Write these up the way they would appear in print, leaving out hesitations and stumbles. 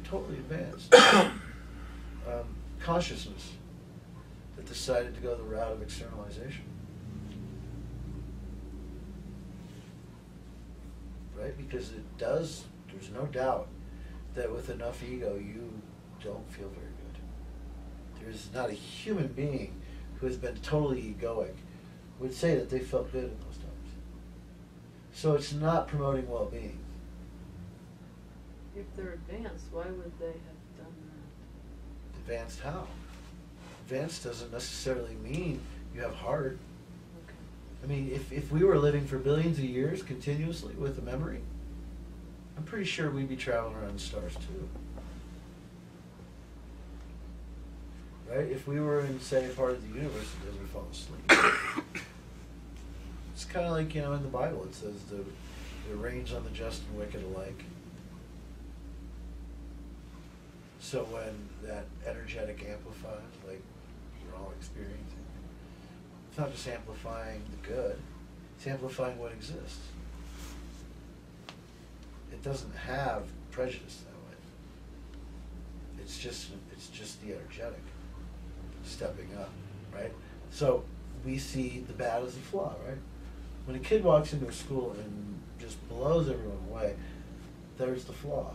totally advanced consciousness that decided to go the route of externalization. Right? Because it does, there's no doubt that with enough ego you don't feel very good. There's not a human being who has been totally egoic would say that they felt good in those times. So it's not promoting well-being. If they're advanced, why would they have done that? Advanced how? Advanced doesn't necessarily mean you have heart. Okay. I mean, if we were living for billions of years continuously with a memory, I'm pretty sure we'd be traveling around the stars too. Right? If we were in, say, a part of the universe and then we fall asleep. It's kind of like, in the Bible it says the rains on the just and wicked alike. So when that energetic amplifies, like you're all experiencing, it's not just amplifying the good, it's amplifying what exists. It doesn't have prejudice that way. It's just the energetic stepping up, right? So we see the bad as a flaw, right? When a kid walks into a school and just blows everyone away, there's the flaw.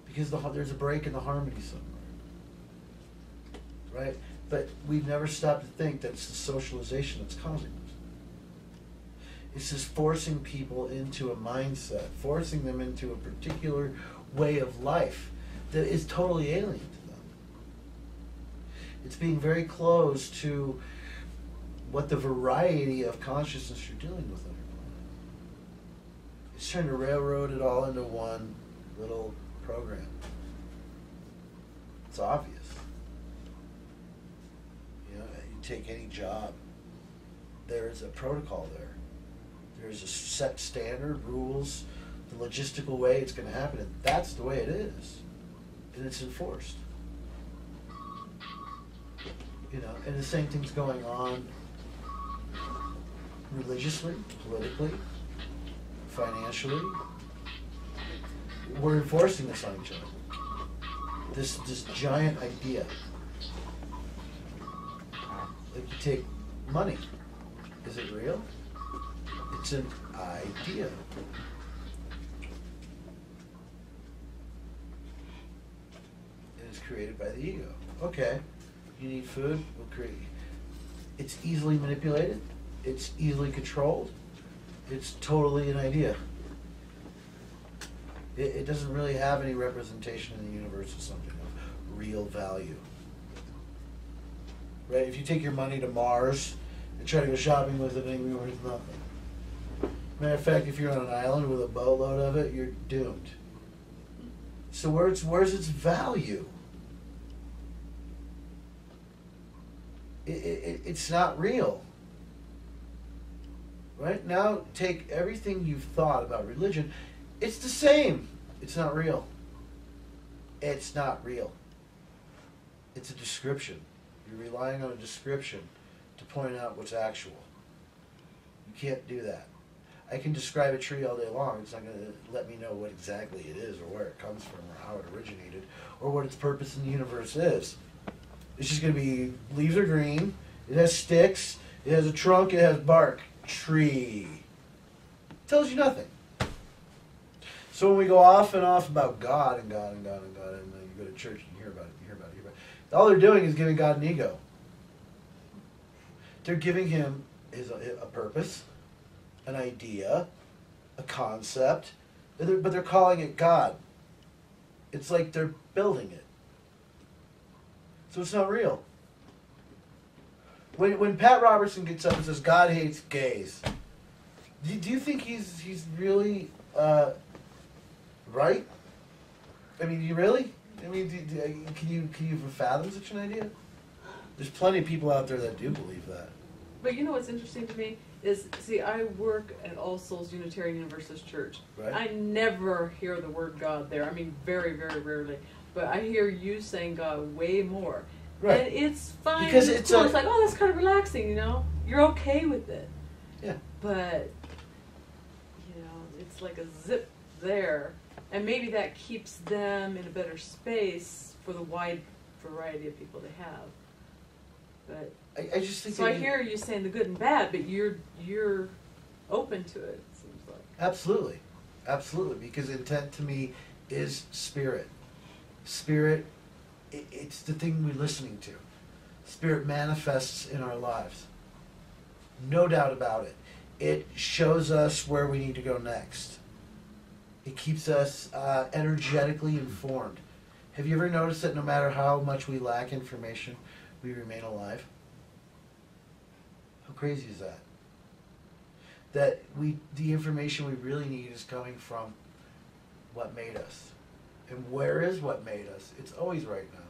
Because there's a break in the harmony somewhere, right? But we've never stopped to think that it's the socialization that's causing this. It's just forcing people into a mindset, forcing them into a particular way of life that is totally alien to them. It's being very close to what the variety of consciousness you're dealing with on your planet. It's trying to railroad it all into one little program. It's obvious. You take any job, there's a protocol there. There's a set standard, rules, the logistical way it's going to happen, and that's the way it is. And it's enforced. And the same thing's going on religiously, politically, financially. We're enforcing this on each other. This giant idea. Like you take money. Is it real? It's an idea. And it's created by the ego. Okay, you need food, we'll create. It's easily manipulated. It's easily controlled. It's totally an idea. It doesn't really have any representation in the universe of something of real value. Right? If you take your money to Mars and try to go shopping with it, it ain't worth nothing. Matter of fact, if you're on an island with a boatload of it, you're doomed. So where's its value? It's not real. Right? Now take everything you've thought about religion. It's the same. It's not real. It's not real. It's a description. You're relying on a description to point out what's actual. You can't do that. I can describe a tree all day long. It's not going to let me know what exactly it is or where it comes from or how it originated or what its purpose in the universe is. It's just going to be leaves are green, it has sticks, it has a trunk, it has bark. Tree. Tells you nothing. So when we go off and off about God and God and God and God, and then you go to church and you hear about it, all they're doing is giving God an ego. They're giving him a purpose, an idea, a concept, but they're calling it God. It's like they're building it. So it's not real. When Pat Robertson gets up and says God hates gays, do you think he's really right? I mean, you really? I mean, can you fathom such an idea? There's plenty of people out there that do believe that. But you know what's interesting to me is, see, I work at All Souls Unitarian Universalist Church. Right. I never hear the word God there. I mean, very, very rarely. But I hear you saying God way more. Right. And it's fine. Because it's cool. It's like, oh, that's kind of relaxing, You're okay with it. Yeah. But, it's like a zip there. And maybe that keeps them in a better space for the wide variety of people they have. But I just think so I hear you saying the good and bad, but you're open to it. It seems like. Absolutely, absolutely. Because intent to me is spirit. Spirit, it's the thing we're listening to. Spirit manifests in our lives. No doubt about it. It shows us where we need to go next. It keeps us energetically informed. Have you ever noticed that no matter how much we lack information, we remain alive? How crazy is that? That the information we really need is coming from what made us. And where is what made us? It's always right now.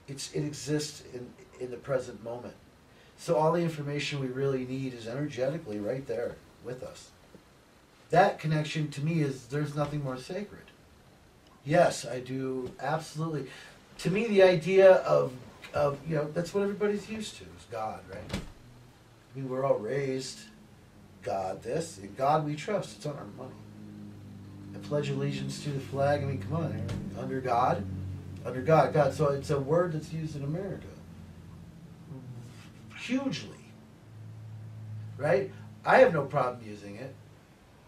It exists in the present moment. So all the information we really need is energetically right there with us. That connection to me is, there's nothing more sacred. Yes, I do, absolutely. To me, the idea of that's what everybody's used to, is God, right? I mean, we're all raised, God this, in God we trust, it's on our money. I pledge allegiance to the flag, I mean, come on, Aaron. Under God. So it's a word that's used in America. Hugely. Right? I have no problem using it.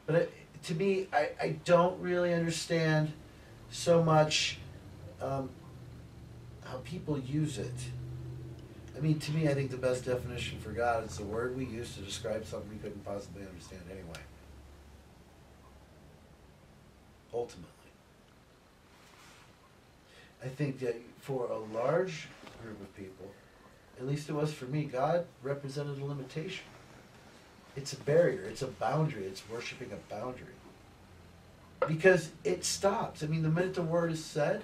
But to me, I don't really understand so much how people use it. I mean, to me, I think the best definition for God is the word we use to describe something we couldn't possibly understand anyway. Ultimately. I think that for a large group of people, at least it was for me, God represented a limitation. It's a barrier, it's a boundary, it's worshiping a boundary. Because it stops. I mean, the minute the word is said,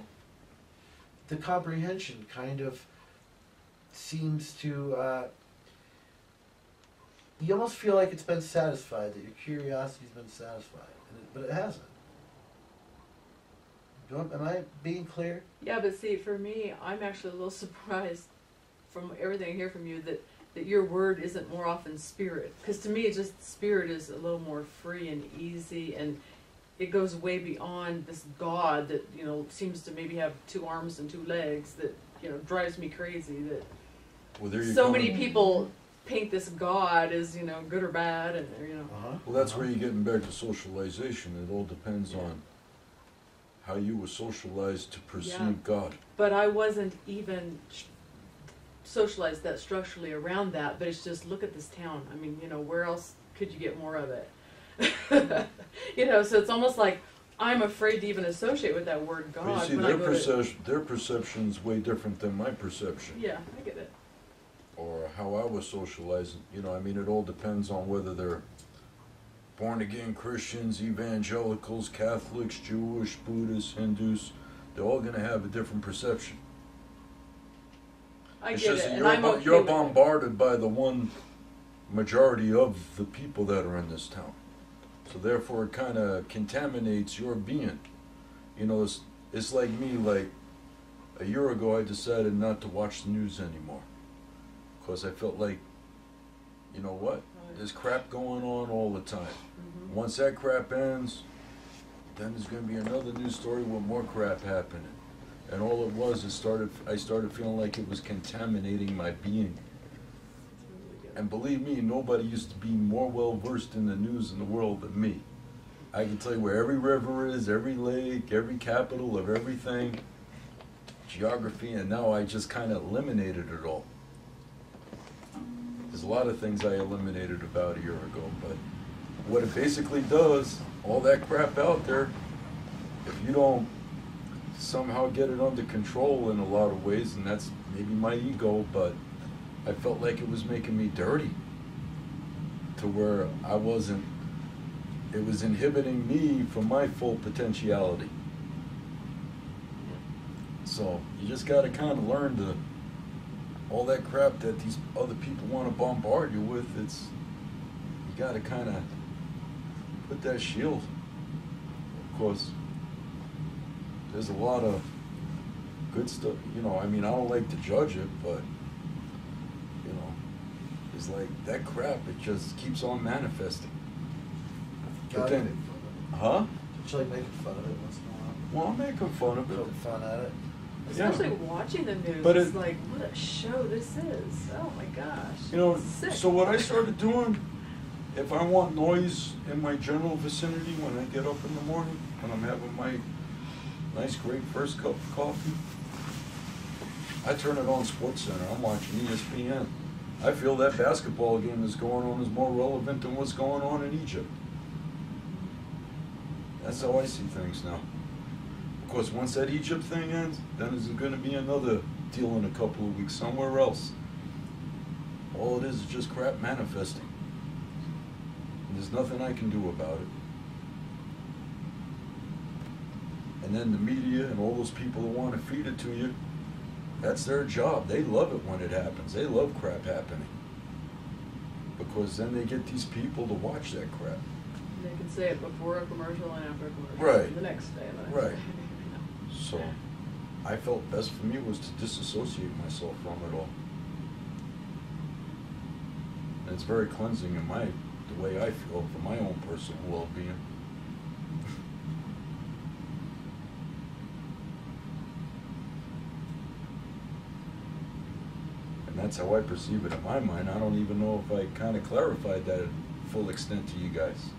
the comprehension kind of seems to, you almost feel like it's been satisfied, that your curiosity's been satisfied, but it hasn't. Am I being clear? Yeah, but see, for me, I'm actually a little surprised from everything I hear from you that your word isn't more often spirit. Because to me, it's just spirit is a little more free and easy, and it goes way beyond this God that, seems to maybe have 2 arms and 2 legs that, drives me crazy. That so many people paint this God as, good or bad, and, Well, that's where you're getting back to socialization. It all depends on how you were socialized to perceive God. But I wasn't even socialized that structurally around that, but it's just, look at this town. I mean, where else could you get more of it? So it's almost like I'm afraid to even associate with that word God. But you see, their perception's way different than my perception. Yeah, I get it. Or how I was socialized. It all depends on whether they're born-again Christians, evangelicals, Catholics, Jewish, Buddhists, Hindus. They're all going to have a different perception. I it's get just it, that you're bombarded by the one majority of the people that are in this town. So therefore it kind of contaminates your being. It's like me, like a year ago I decided not to watch the news anymore. Because I felt like, you know what? There's crap going on all the time. Mm-hmm. Once that crap ends, then there's going to be another news story with more crap happening. And all it was, I started feeling like it was contaminating my being. And believe me, nobody used to be more well versed in the news in the world than me. I can tell you where every river is, every lake, every capital of everything, geography, and now I just kind of eliminated it all. There's a lot of things I eliminated about a year ago, but what it basically does, all that crap out there, if you don't somehow get it under control in a lot of ways, and that's maybe my ego, but I felt like it was making me dirty to where it was inhibiting me from my full potentiality. So you just got to kind of learn all that crap that these other people want to bombard you with, you got to kind of put that shield. Of course, there's a lot of good stuff, I don't like to judge it, but, it's like that crap, it just keeps on manifesting. But then, huh? Don't you like making fun of it once in a while? Well, I'm making fun of it. Poking fun at it. Especially watching the news, But it's it- like, what a show this is. Oh my gosh. You know, It's sick. so what I started doing, if I want noise in my general vicinity when I get up in the morning, when I'm having my nice, great first cup of coffee, I turn it on SportsCenter. I'm watching ESPN. I feel that basketball game that's going on is more relevant than what's going on in Egypt. That's how I see things now. Of course, once that Egypt thing ends, then there's going to be another deal in a couple of weeks somewhere else. All it is just crap manifesting. And there's nothing I can do about it. And then the media and all those people that want to feed it to you, that's their job. They love it when it happens. They love crap happening. Because then they get these people to watch that crap. They can say it before a commercial and after a commercial. Right. And the next day. And the next Right. day. So I felt best for me was to disassociate myself from it all. And it's very cleansing in the way I feel for my own personal well-being. And that's how I perceive it in my mind. I don't even know if I kind of clarified that at full extent to you guys.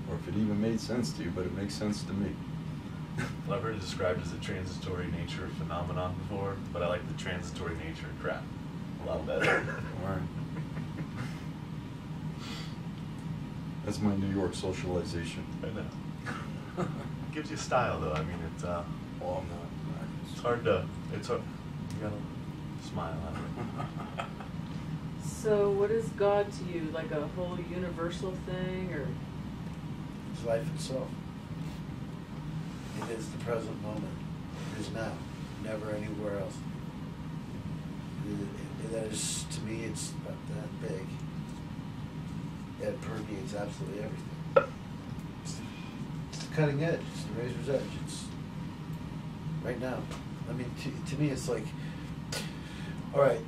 Or if it even made sense to you, but it makes sense to me. Well, I've heard it described as a transitory nature phenomenon before, but I like the transitory nature crap a lot better. All right. That's my New York socialization. I know. It gives you style, though. I mean, it's Well, I'm not. it's hard. You gotta smile at it. So what is God to you? Like a whole universal thing, or? It's life itself. It is the present moment. It is now. Never anywhere else. That is, to me, it's about that big. It permeates absolutely everything. It's the cutting edge. It's the razor's edge. It's right now. I mean, to me, it's like, all right,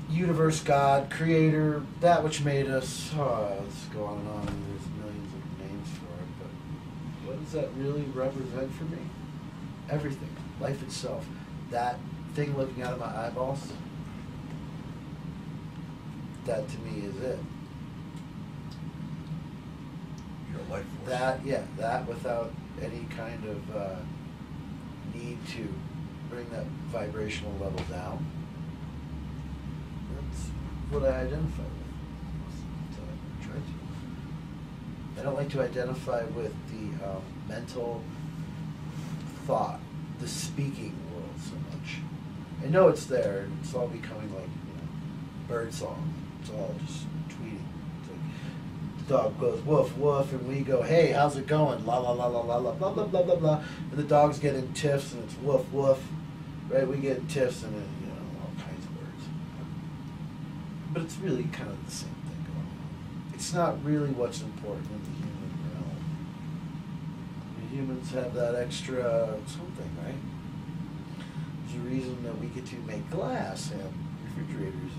universe, God, creator, that which made us. Oh, let's go on and on. There's millions of names for it, but what does that really represent for me? Everything. Life itself. That thing looking out of my eyeballs, that to me is it. Your life force. That without any kind of need to bring that vibrational level down. That's what I identify with. That's what I try to. I don't like to identify with the mental thought, the speaking world so much. I know it's there, and it's all becoming like, bird song. It's all just tweeting. It's like the dog goes woof woof, and we go, hey, how's it going? La la la la la la blah blah blah blah blah. And the dogs get in tiffs, and it's woof woof, right? We get in tiffs, and all kinds of words. But it's really kind of the same thing going on. It's not really what's important in the human realm. The humans have that extra something, right? There's a reason that we get to make glass and refrigerators.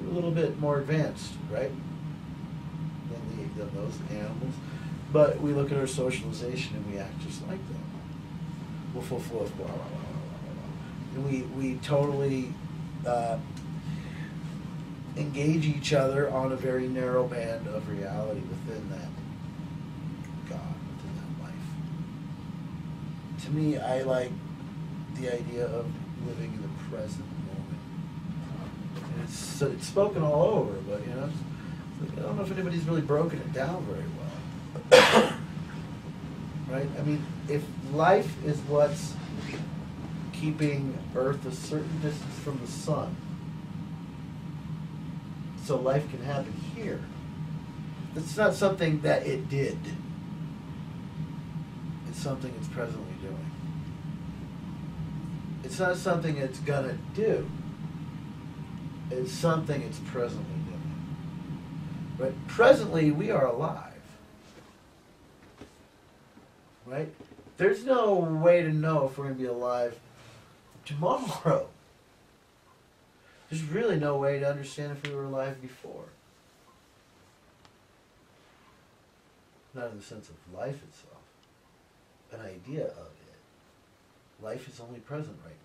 We're a little bit more advanced, right, than those animals. But we look at our socialization and we act just like them. Woof, woof, woof, blah, blah, blah, blah, blah, blah. And we totally engage each other on a very narrow band of reality within that God, within that life. To me, I like the idea of living in the present moment. And it's spoken all over, but it's like, I don't know if anybody's really broken it down very well. Right? I mean, if life is what's keeping Earth a certain distance from the sun, so life can happen here, it's not something that it did. It's something it's presently doing. It's not something it's gonna do. It's something it's presently doing. But presently, we are alive. Right? There's no way to know if we're going to be alive tomorrow. There's really no way to understand if we were alive before. not in the sense of life itself, an idea of it. Life is only present right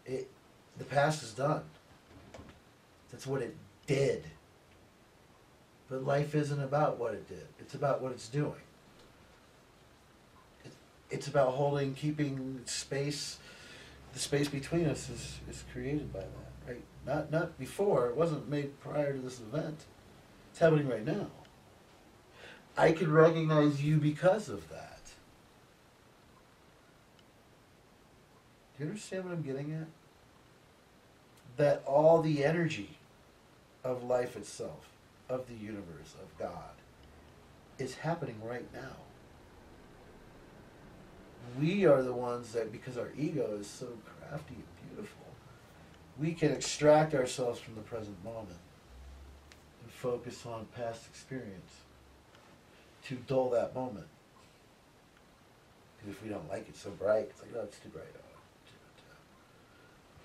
now. The past is done. That's what it did. But life isn't about what it did. It's about what it's doing. It's about keeping space. The space between us is created by that, right? Not before. It wasn't made prior to this event. It's happening right now. I can recognize you because of that. Do you understand what I'm getting at? That all the energy of life itself, of the universe, of God, is happening right now. We are the ones that, because our ego is so crafty and beautiful, we can extract ourselves from the present moment and focus on past experience to dull that moment. Because if we don't like it so bright, it's like, oh, it's too bright.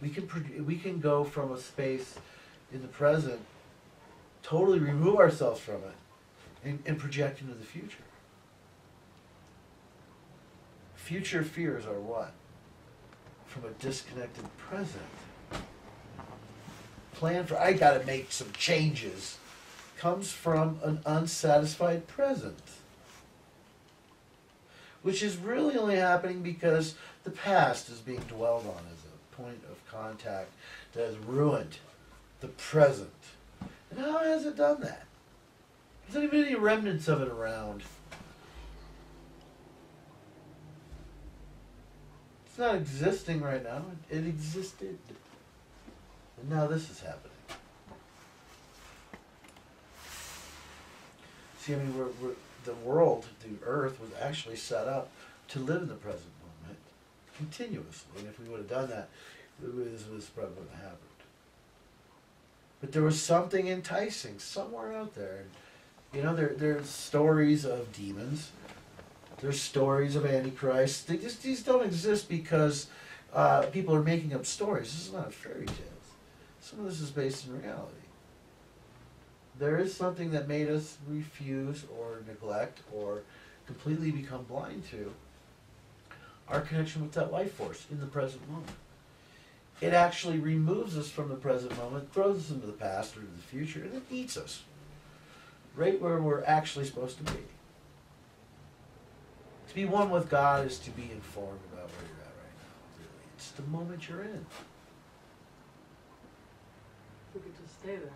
We can go from a space in the present, totally remove ourselves from it, and project into the future. Future fears are what? From a disconnected present. Plan for, I gotta make some changes, comes from an unsatisfied present. Which is really only happening because the past is being dwelled on as a point of contact that has ruined the present. And how has it done that? There's not even any remnants of it around. It's not existing right now. It existed. And now this is happening. See, I mean, the world, the earth, was actually set up to live in the present moment continuously. And if we would have done that, this probably wouldn't have happened. But there was something enticing somewhere out there. You know, there's stories of demons. There's stories of Antichrist. These don't exist because people are making up stories. This is not fairy tales. Some of this is based in reality. There is something that made us refuse or neglect or completely become blind to our connection with that life force in the present moment. It actually removes us from the present moment, throws us into the past or into the future, and it eats us right where we're actually supposed to be. To be one with God is to be informed about where you're at right now. Really, it's the moment you're in. We could just stay there.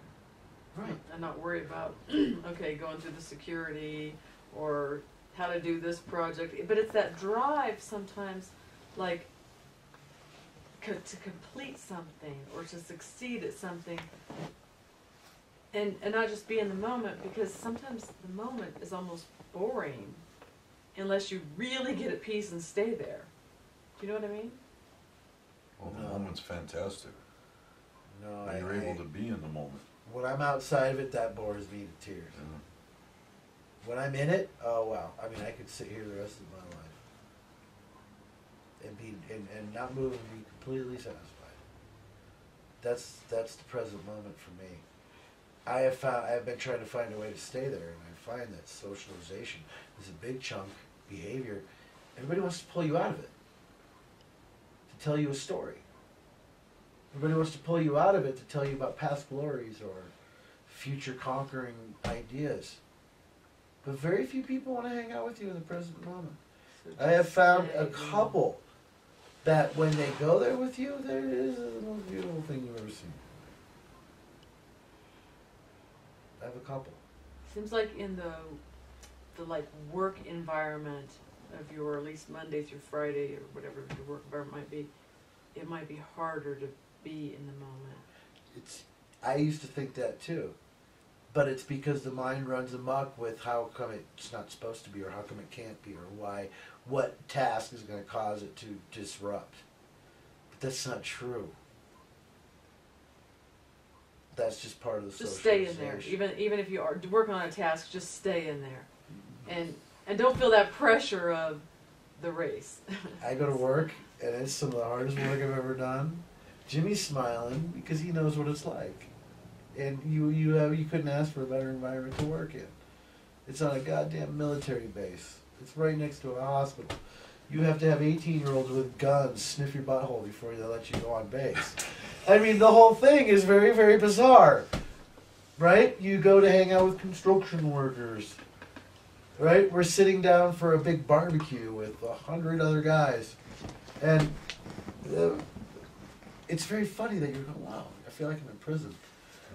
Right. And not worry about, okay, going through the security or how to do this project. But it's that drive sometimes, like, to complete something or to succeed at something. And not just be in the moment, because sometimes the moment is almost boring unless you really get at peace and stay there. Do you know what I mean? Well, the moment's fantastic. No, When you're able to be in the moment. When I'm outside of it, that bores me to tears. Yeah. When I'm in it, oh wow! I mean, I could sit here the rest of my life and be and not move and be completely satisfied. That's the present moment for me. I've been trying to find a way to stay there, and I find that socialization is a big chunk behavior. Everybody wants to pull you out of it, to tell you a story. Everybody wants to pull you out of it to tell you about past glories or future conquering ideas. But very few people want to hang out with you in the present moment. So I have found stay, a couple that when they go there with you, there is the most beautiful thing you've ever seen. I have a couple. Seems like in the like work environment of your, at least Monday through Friday or whatever your work environment might be, it might be harder to be in the moment. I used to think that too. But it's because the mind runs amok with how come it's not supposed to be, or how come it can't be, or what task is going to cause it to disrupt. But that's not true. That's just part of the Just stay in there. socialization. Even if you are working on a task, just stay in there. And don't feel that pressure of the race. I go to work, and it's some of the hardest work I've ever done. Jimmy's smiling because he knows what it's like. And you couldn't ask for a better environment to work in. It's on a goddamn military base. It's right next to a hospital. You have to have 18-year-olds with guns sniff your butthole before they let you go on base. I mean, the whole thing is very, very bizarre. Right? You go to hang out with construction workers. Right? We're sitting down for a big barbecue with 100 other guys. And it's very funny that you're going, wow, I feel like I'm in prison.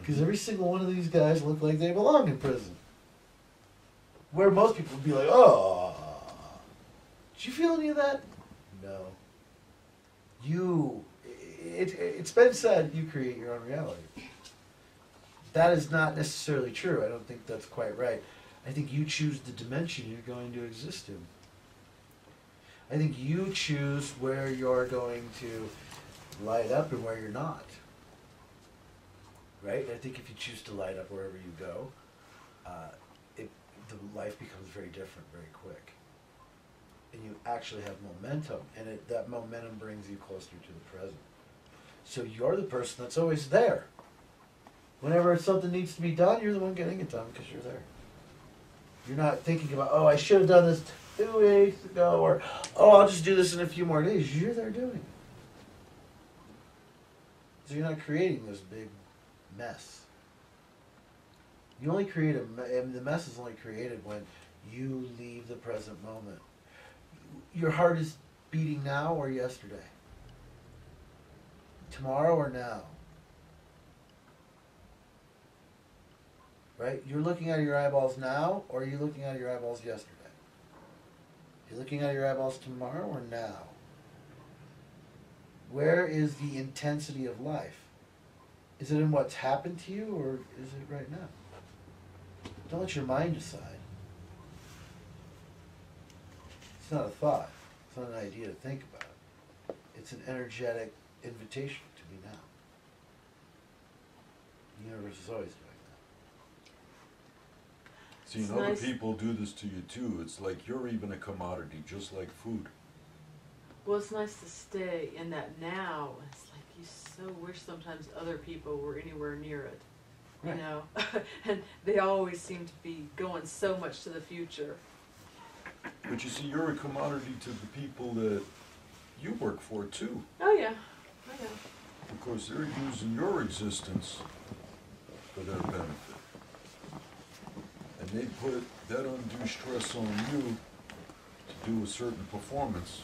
Because every single one of these guys look like they belong in prison. Where most people would be like, oh, did you feel any of that? No. It's been said, you create your own reality. That is not necessarily true. I don't think that's quite right. I think you choose the dimension you're going to exist in. I think you choose where you're going to light up and where you're not. Right? I think if you choose to light up wherever you go, the life becomes very different very quick. And you actually have momentum, and that momentum brings you closer to the present. So you're the person that's always there. Whenever something needs to be done, you're the one getting it done because you're there. You're not thinking about, oh, I should have done this 2 weeks ago, or, oh, I'll just do this in a few more days. You're there doing it. So you're not creating this big mess. You only create and the mess is only created when you leave the present moment. Your heart is beating now or yesterday? Tomorrow or now? Right? You're looking at your eyeballs now, or are you looking at your eyeballs yesterday? You're looking at your eyeballs tomorrow or now? Where is the intensity of life? Is it in what's happened to you, or is it right now? Don't let your mind decide. It's not a thought. It's not an idea to think about. It's an energetic invitation to be now. The universe is always doing that. See, and It's other nice. people do this to you too. It's like you're even a commodity, just like food. Well, it's nice to stay in that now. It's like you so wish sometimes other people were anywhere near it. Right. You know? And they always seem to be going so much to the future. But you see, you're a commodity to the people that you work for too. Oh, yeah. I know. Because they're using your existence for their benefit. And they put that undue stress on you to do a certain performance.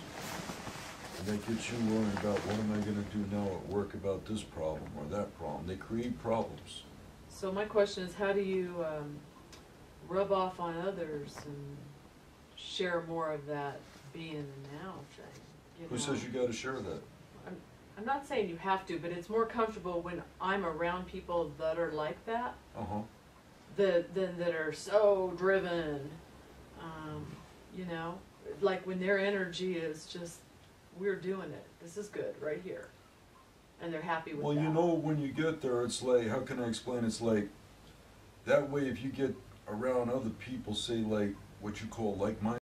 And that gets you worrying about what am I going to do now at work about this problem or that problem. They create problems. So my question is, how do you rub off on others and share more of that being in the now thing? You Who know? says you got to share that? I'm not saying you have to, but it's more comfortable when I'm around people that are like that, Uh-huh. that are so driven, you know, like when their energy is just, we're doing it, this is good right here, and they're happy with Well, that. you know, when you get there, it's like, how can I explain? It's like, that way if you get around other people, say like, what you call like-minded